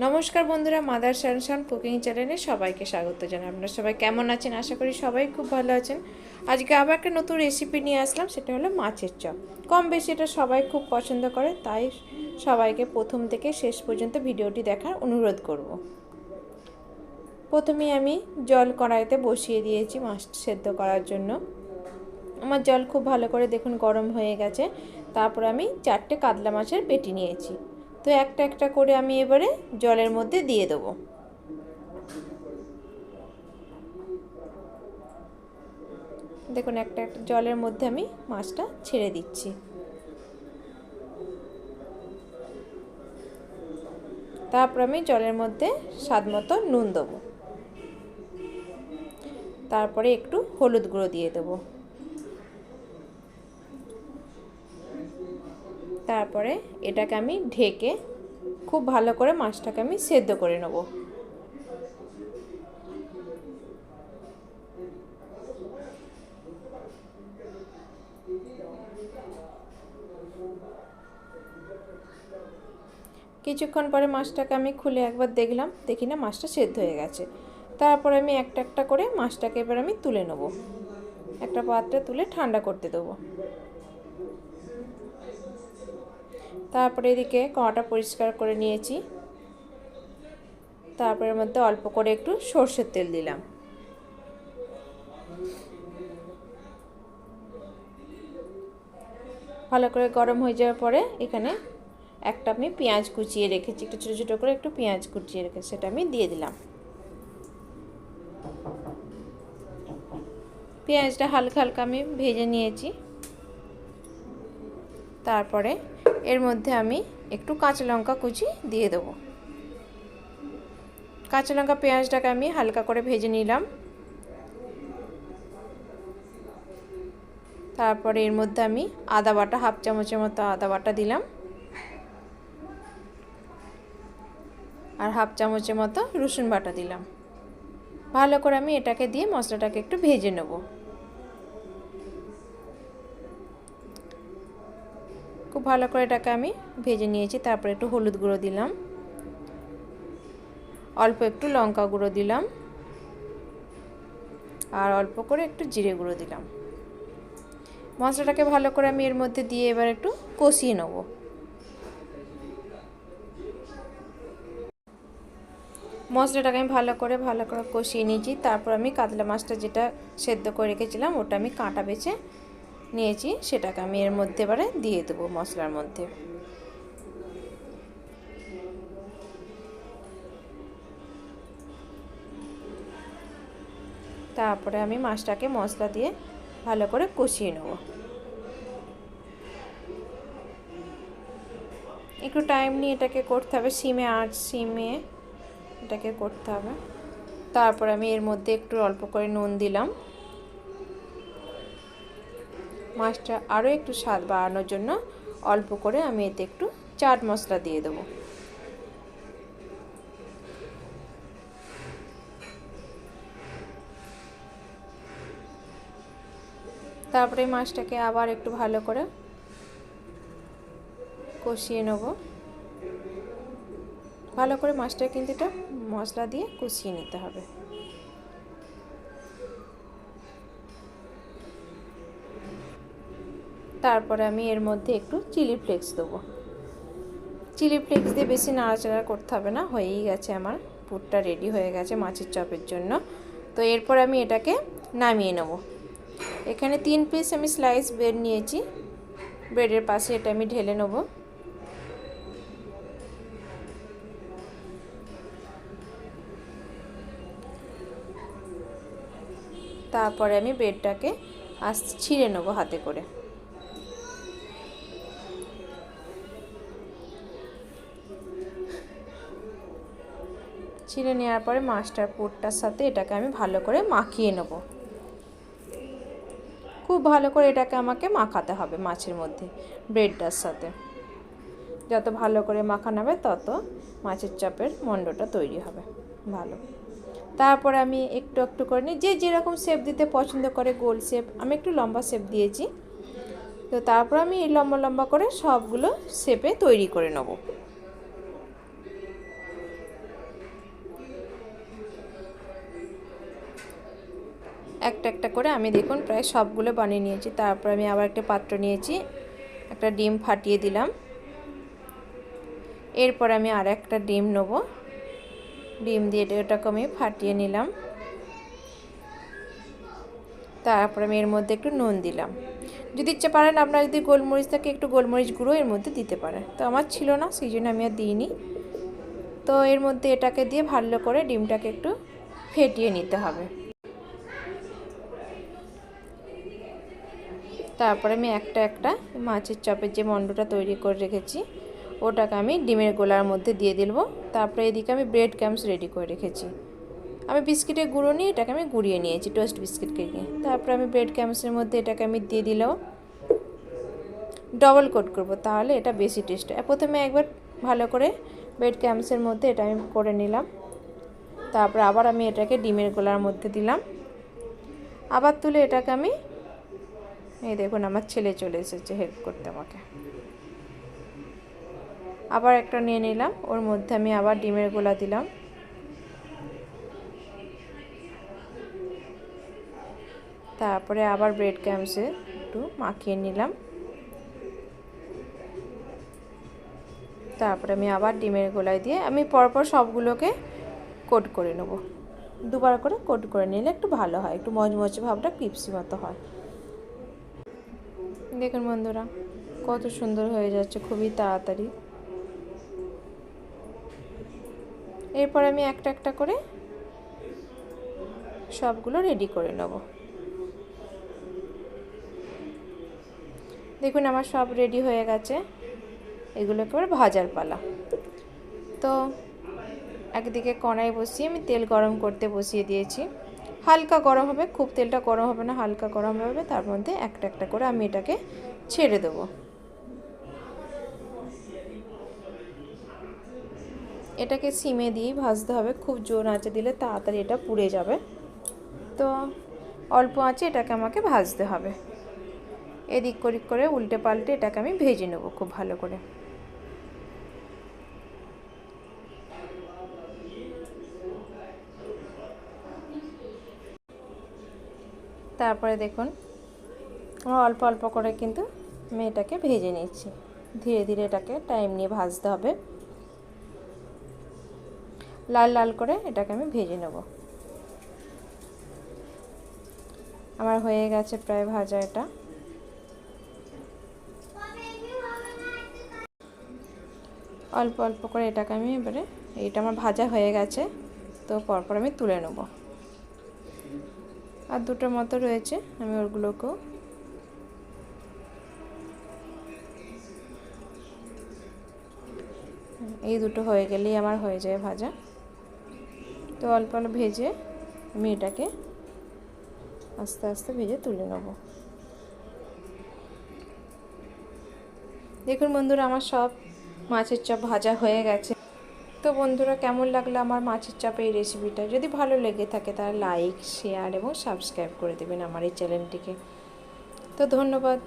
নমস্কার বন্ধুরা, mother Sunshine cooking চ্যানেলে সবাইকে স্বাগত জানাই। আপনারা সবাই কেমন আছেন? আশা করি সবাই খুব ভালো আছেন। আজকে আবার একটা নতুন রেসিপি নিয়ে আসলাম, সেটা হলো মাছের চপ। কম বেশি এটা সবাই খুব পছন্দ করে, তাই সবাইকে প্রথম থেকে শেষ পর্যন্ত ভিডিওটি দেখার অনুরোধ করব। প্রথমে আমি জল কড়াইতে বসিয়ে দিয়েছি মাছ সেদ্ধ করার জন্য। আমার জল খুব ভালো করে দেখুন গরম হয়ে গেছে। তারপর আমি 4টে কাতলা মাছের পেটি নিয়েছি। তো একটা একটা করে আমি এবারে জলের মধ্যে দিয়ে দেবো। দেখুন একটা একটা জলের মধ্যে আমি মাছটা ছেড়ে দিচ্ছি। তারপর আমি জলের মধ্যে স্বাদ মতো নুন দেবো। তারপরে একটু হলুদ গুঁড়ো দিয়ে দেবো। তারপরে এটাকে আমি ঢেকে খুব ভালো করে মাছটাকে আমি সেদ্ধ করে নেব। কিছুক্ষণ পরে মাছটাকে আমি খুলে একবার দেখলাম, দেখি না মাছটা সেদ্ধ হয়ে গেছে। তারপর আমি একটা একটা করে মাছটাকে এবার আমি তুলে নেব। একটা পাত্রে তুলে ঠান্ডা করতে দেবো। তারপরে এদিকে কড়াটা পরিষ্কার করে নিয়েছি। তারপরে এর মধ্যে অল্প করে একটু সর্ষের তেল দিলাম। ভালো করে গরম হয়ে যাওয়ার পরে এখানে একটা আমি পেঁয়াজ কুচিয়ে রেখেছি, একটু ছোটো ছোটো করে একটু পেঁয়াজ কুচিয়ে রেখেছি, সেটা আমি দিয়ে দিলাম। পেঁয়াজটা হালকা হালকা আমি ভেজে নিয়েছি। তারপরে এর মধ্যে আমি একটু কাঁচা লঙ্কা কুচি দিয়ে দেবো। কাঁচা লঙ্কা পেঁয়াজটাকে আমি হালকা করে ভেজে নিলাম। তারপরে এর মধ্যে আমি আদা বাটা হাফ চামচের মতো আদা বাটা দিলাম, আর হাফ চামচের মতো রসুন বাটা দিলাম। ভালো করে আমি এটাকে দিয়ে মশলাটাকে একটু ভেজে নেব। খুব ভালো করে এটাকে আমি ভেজে নিয়েছি। তারপরে একটু হলুদ গুঁড়ো দিলাম, অল্প একটু লঙ্কা গুঁড়ো দিলাম, আর অল্প করে একটু জিরে গুঁড়ো দিলাম। মশলাটাকে ভালো করে আমি এর মধ্যে দিয়ে এবার একটু কষিয়ে নেব। মশলাটাকে আমি ভালো করে কষিয়ে নিয়েছি। তারপর আমি কাতলা মাছটা যেটা সেদ্ধ করে রেখেছিলাম ওটা আমি কাঁটা বেছে নিয়েছি, সেটাকে আমি এর মধ্যে এবারে দিয়ে দেবো মশলার মধ্যে। তারপরে আমি মাছটাকে মশলা দিয়ে ভালো করে কষিয়ে নেব। একটু টাইম নিয়ে এটাকে করতে হবে, সিমে এটাকে করতে হবে। তারপর আমি এর মধ্যে একটু অল্প করে নুন দিলাম। মাছটা আরও একটু স্বাদ বাড়ানোর জন্য অল্প করে আমি এতে একটু চাট মশলা দিয়ে দেবো। তারপরে মাছটাকে আবার একটু ভালো করে কষিয়ে নেব। ভালো করে মাছটা কিন্তু এটা মশলা দিয়ে কষিয়ে নিতে হবে। তারপরে আমি এর মধ্যে একটু চিলি ফ্লেক্স দেবো। চিলি ফ্লেক্স দিয়ে বেশি নাড়াচাড়া করতে হবে না, হয়েই গেছে আমার পুরটা রেডি হয়ে গেছে মাছের চপের জন্য। তো এরপর আমি এটাকে নামিয়ে নেব। এখানে 3 পিস আমি স্লাইস ব্রেড নিয়েছি, ব্রেডের পাশে এটা আমি ঢেলে নেব। তারপরে আমি ব্রেডটাকে ছিঁড়ে নেব হাতে করে। ছিঁড়ে নেওয়ার পরে মাছটার পুরটার সাথে এটাকে আমি ভালো করে মাখিয়ে নেব। খুব ভালো করে এটাকে আমাকে মাখাতে হবে মাছের মধ্যে ব্রেডটার সাথে। যত ভালো করে মাখানো হবে তত মাছের চপের মণ্ডটা তৈরি হবে ভালো। তারপর আমি একটু একটু করে নিই, যে যেরকম শেপ দিতে পছন্দ করে, গোল শেপ, আমি একটু লম্বা শেপ দিয়েছি। তো তারপর আমি এই লম্বা লম্বা করে সবগুলো শেপে তৈরি করে নেব। একটা একটা করে আমি দেখুন প্রায় সবগুলো বানিয়ে নিয়েছি। তারপর আমি আবার একটা পাত্র নিয়েছি, একটা ডিম ফাটিয়ে দিলাম। এরপর আমি আর একটা ডিম নেব, ডিম দিয়ে এটাকে আমি ফাটিয়ে নিলাম। তারপর আমি এর মধ্যে একটু নুন দিলাম। যদি ইচ্ছে পারেন আপনারা যদি গোলমরিচ থাকে একটু গোলমরিচ গুঁড়ো এর মধ্যে দিতে পারেন, তো আমার ছিল না সেই জন্য আমি আর দিইনি। তো এর মধ্যে এটাকে দিয়ে ভালো করে ডিমটাকে একটু ফেটিয়ে নিতে হবে। তারপরে আমি একটা একটা মাছের চপের যে মন্ডটা তৈরি করে রেখেছি ওটাকে আমি ডিমের গোলার মধ্যে দিয়ে দিলব। তারপরে এদিকে আমি ব্রেড ক্রাম্বস রেডি করে রেখেছি। আমি বিস্কিটের গুঁড়ো নিয়ে এটাকে আমি গুঁড়িয়ে নিয়েছি, টোস্ট বিস্কিটকে নিয়ে। তারপরে আমি ব্রেড ক্রাম্বসের মধ্যে এটাকে আমি দিয়ে দিলাম। ডবল কোট করব, তাহলে এটা বেশি টেস্ট হয়। প্রথমে একবার ভালো করে ব্রেড ক্রাম্বসের মধ্যে এটা আমি করে নিলাম। তারপর আবার আমি এটাকে ডিমের গোলার মধ্যে দিলাম। আবার তুলে এটাকে আমি, এই দেখুন আমার ছেলে চলে এসেছে হেল্প করতে আমাকে। আবার একটা নিয়ে নিলাম, ওর মধ্যে আমি আবার ডিমের গোলা দিলাম। তারপরে আবার ব্রেড ক্রাম্বসে একটু মাখিয়ে নিলাম। তারপরে আমি আবার ডিমের গোলায় দিয়ে আমি পরপর সবগুলোকে কোট করে নেব। দুবার করে কোট করে নিলে একটু ভালো হয়, একটু মচমচে ভাবটা ক্রিপসি মতো হয়। দেখুন বন্ধুরা কত সুন্দর হয়ে যাচ্ছে, খুবই তাড়াতাড়ি। এরপর আমি একটা একটা করে সবগুলো রেডি করে নেব। দেখুন আমার সব রেডি হয়ে গেছে, এগুলো একেবারে ভাজার পালা। তো একদিকে কড়াই বসিয়ে আমি তেল গরম করতে বসিয়ে দিয়েছি। হালকা গরম হবে, খুব তেলটা গরম হবে না, হালকা গরম হবে। তার মধ্যে একটা একটা করে আমি এটাকে ছেড়ে দেবো। এটাকে সিমে দিয়েই ভাজতে হবে, খুব জোর আঁচে দিলে তাড়াতাড়ি এটা পুড়ে যাবে। তো অল্প আঁচে এটাকে আমাকে ভাজতে হবে। এদিক ওদিক করে উল্টে পাল্টে এটাকে আমি ভেজে নেব খুব ভালো করে। তারপরে দেখুন অল্প অল্প করে কিন্তু আমি এটাকে ভেজে নিচ্ছি। ধীরে ধীরে এটাকে টাইম নিয়ে ভাজতে হবে, লাল লাল করে এটাকে আমি ভেজে নেব। আমার হয়ে গেছে প্রায় ভাজা এটা। অল্প অল্প করে এটাকে আমি এবারে, এটা আমার ভাজা হয়ে গেছে, তো পরপর আমি তুলে নেব। আর দুটোর মতো রয়েছে, আমি ওগুলোকেও এই দুটো হয়ে গেলেই আমার হয়ে যায় ভাজা। তো অল্প অল্প ভেজে আমি এটাকে আস্তে আস্তে ভেজে তুলে নেব। দেখুন বন্ধুরা আমার সব মাছের চপ ভাজা হয়ে গেছে। তো বন্ধুরা কেমন লাগলো আমার মাছের চপের এই রেসিপিটা? যদি ভালো লেগে থাকে তাহলে লাইক, শেয়ার এবং সাবস্ক্রাইব করে দেবেন আমার এই চ্যানেলটিকে। তো ধন্যবাদ।